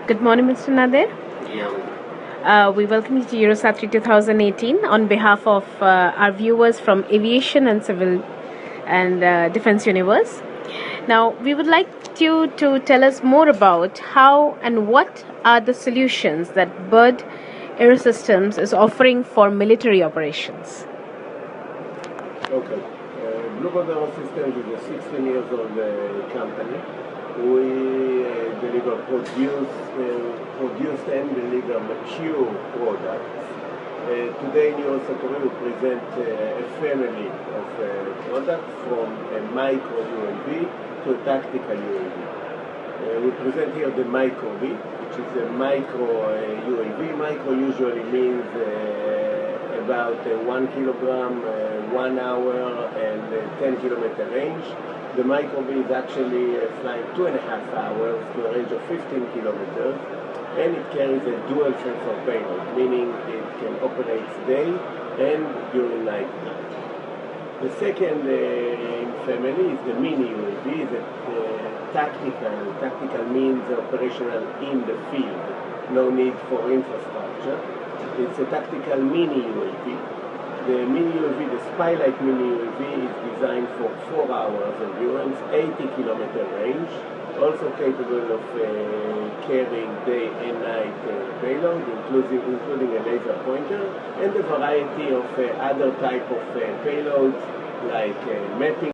Good morning, Mr. Nadir. We welcome you to Eurosatory 2018 on behalf of our viewers from Aviation and Civil and Defense Universe. Now, we would like you to tell us more about how and what are the solutions that BIRD Aerosystems is offering for military operations. Okay. Bluebird Aerosystems is a 16 years old company. We produce and deliver mature products. Today in Eurosatory we present a family of products from a micro UAV to a tactical UAV. We present here the micro V, which is a micro UAV. Micro usually means about 1 kilogram, 1 hour, and 10 kilometer range. The micro V is actually flying 2.5 hours to a range of 15 kilometers, and it carries a dual sensor payload, meaning it can operate day and during night time. The second family is the mini UAV. Tactical means operational in the field, no need for infrastructure. It's a tactical mini UAV. The mini UAV, the Spylight mini UAV, is designed for 4 hours endurance, 80 kilometer range, also capable of carrying day and night payload, including a laser pointer, and a variety of other type of payloads like mapping